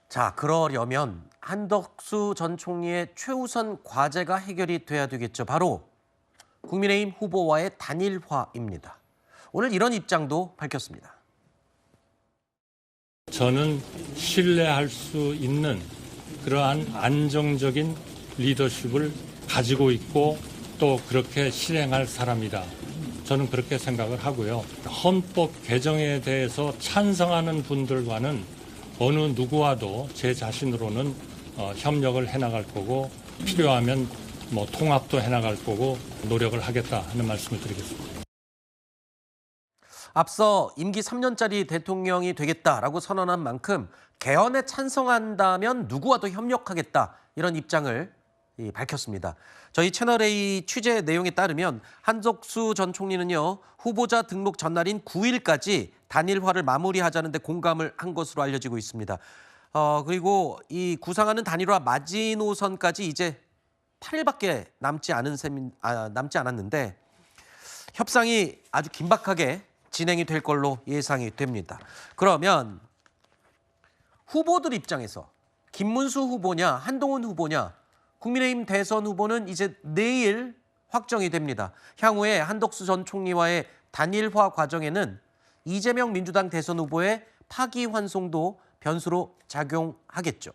자, 그러려면 한덕수 전 총리의 최우선 과제가 해결이 돼야 되겠죠. 바로 국민의힘 후보와의 단일화입니다. 오늘 이런 입장도 밝혔습니다. 저는 신뢰할 수 있는 그러한 안정적인 리더십을 가지고 있고 또 그렇게 실행할 사람이다. 저는 그렇게 생각을 하고요. 헌법 개정에 대해서 찬성하는 분들과는 어느 누구와도 제 자신으로는 협력을 해나갈 거고 필요하면 통합도 해나갈 거고 노력을 하겠다 하는 말씀을 드리겠습니다. 앞서 임기 3년짜리 대통령이 되겠다라고 선언한 만큼 개헌에 찬성한다면 누구와도 협력하겠다 이런 입장을 밝혔습니다. 저희 채널A 취재 내용에 따르면 한덕수 전 총리는요, 후보자 등록 전날인 9일까지 단일화를 마무리하자는 데 공감을 한 것으로 알려지고 있습니다. 그리고 이 구상하는 단일화 마지노선까지 이제 8일밖에 남지 않았는데 협상이 아주 긴박하게 진행이 될 걸로 예상이 됩니다. 그러면 후보들 입장에서 김문수 후보냐 한동훈 후보냐, 국민의힘 대선 후보는 이제 내일 확정이 됩니다. 향후에 한덕수 전 총리와의 단일화 과정에는 이재명 민주당 대선 후보의 파기환송도 변수로 작용하겠죠.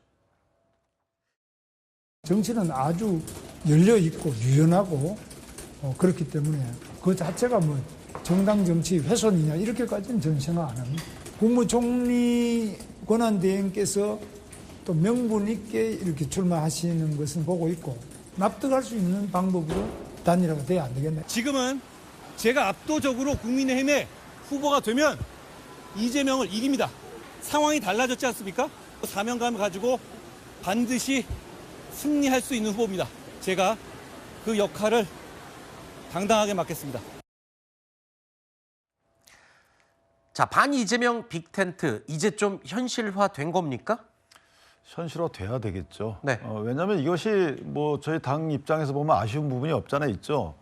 정치는 아주 열려있고 유연하고 그렇기 때문에 그 자체가 정당 정치 훼손이냐 이렇게까지는 저는 생각 안 합니다. 국무총리 권한대행께서 또 명분 있게 이렇게 출마하시는 것은 보고 있고 납득할 수 있는 방법으로 단일화가 돼야 안 되겠네. 지금은 제가 압도적으로 국민의힘의 후보가 되면 이재명을 이깁니다. 상황이 달라졌지 않습니까? 사명감을 가지고 반드시 승리할 수 있는 후보입니다. 제가 그 역할을 당당하게 맡겠습니다. 자, 반 이재명 빅텐트 이제 좀 현실화된 겁니까? 현실화돼야 되겠죠. 네. 왜냐하면 이것이 저희 당 입장에서 보면 아쉬운 부분이 없잖아 있죠.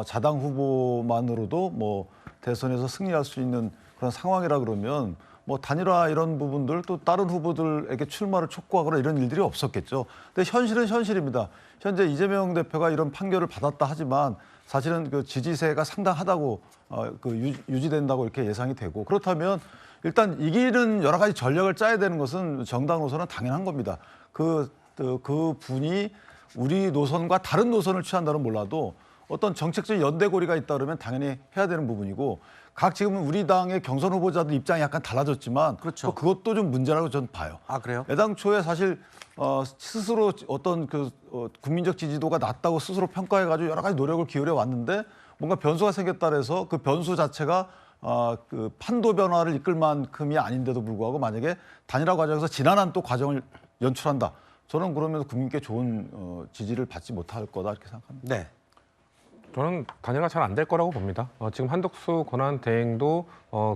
자당 후보만으로도 대선에서 승리할 수 있는 그런 상황이라 그러면 단일화 이런 부분들 또 다른 후보들에게 출마를 촉구하거나 이런 일들이 없었겠죠. 근데 현실은 현실입니다. 현재 이재명 대표가 이런 판결을 받았다 하지만 사실은 그 지지세가 상당하다고 유지된다고 이렇게 예상이 되고, 그렇다면 일단 이기는 여러 가지 전략을 짜야 되는 것은 정당으로서는 당연한 겁니다. 그 분이 우리 노선과 다른 노선을 취한다는 몰라도 어떤 정책적 연대고리가 있다 그러면 당연히 해야 되는 부분이고, 지금 우리 당의 경선 후보자들 입장이 약간 달라졌지만 그렇죠. 그것도 좀 문제라고 저는 봐요. 아, 그래요? 애당초에 사실 스스로 어떤 국민적 지지도가 낮다고 스스로 평가해가지고 여러 가지 노력을 기울여 왔는데 뭔가 변수가 생겼다 해서 그 변수 자체가 그 판도 변화를 이끌 만큼이 아닌데도 불구하고 만약에 단일화 과정에서 지난한 또 과정을 연출한다. 저는 그러면 국민께 좋은 지지를 받지 못할 거다 이렇게 생각합니다. 네. 저는 단일화 잘 안 될 거라고 봅니다. 지금 한덕수 권한대행도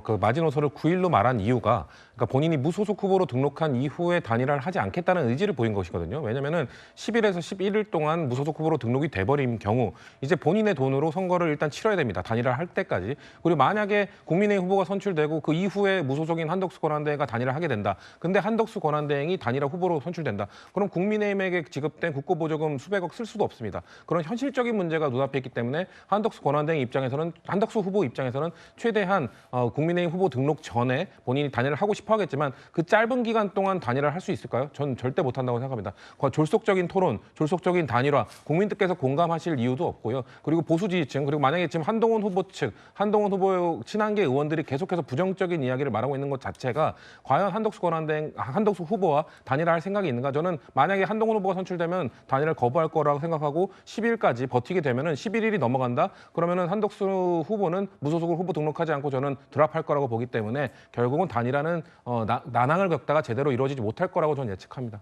그 마지노선을 9일로 말한 이유가, 그러니까 본인이 무소속 후보로 등록한 이후에 단일화를 하지 않겠다는 의지를 보인 것이거든요. 왜냐하면 10일에서 11일 동안 무소속 후보로 등록이 돼버린 경우 이제 본인의 돈으로 선거를 일단 치러야 됩니다. 단일화를 할 때까지. 그리고 만약에 국민의힘 후보가 선출되고 그 이후에 무소속인 한덕수 권한대행가 단일화를 하게 된다. 근데 한덕수 권한대행이 단일화 후보로 선출된다. 그럼 국민의힘에게 지급된 국고보조금 수백억 쓸 수도 없습니다. 그런 현실적인 문제가 눈앞에 있기 때문에 한덕수 권한대행 입장에서는, 한덕수 후보 입장에서는 최대한 국민의힘 후보 등록 전에 본인이 단일화를 하고 싶어 하겠지만 그 짧은 기간 동안 단일화를 할 수 있을까요? 전 절대 못한다고 생각합니다. 졸속적인 토론, 졸속적인 단일화, 국민들께서 공감하실 이유도 없고요. 그리고 보수 지지층, 그리고 만약에 지금 한동훈 후보 측, 한동훈 후보 친한계 의원들이 계속해서 부정적인 이야기를 말하고 있는 것 자체가 과연 한덕수 권한대행, 한덕수 후보와 단일화할 생각이 있는가? 저는 만약에 한동훈 후보가 선출되면 단일화를 거부할 거라고 생각하고 10일까지 버티게 되면은 11일이 넘어간다? 그러면은 한덕수 후보는 무소속으로 후보 등록하지 않고 저는 드랍할 거라고 보기 때문에 결국은 단일화는 난항을 겪다가 제대로 이루어지지 못할 거라고 저는 예측합니다.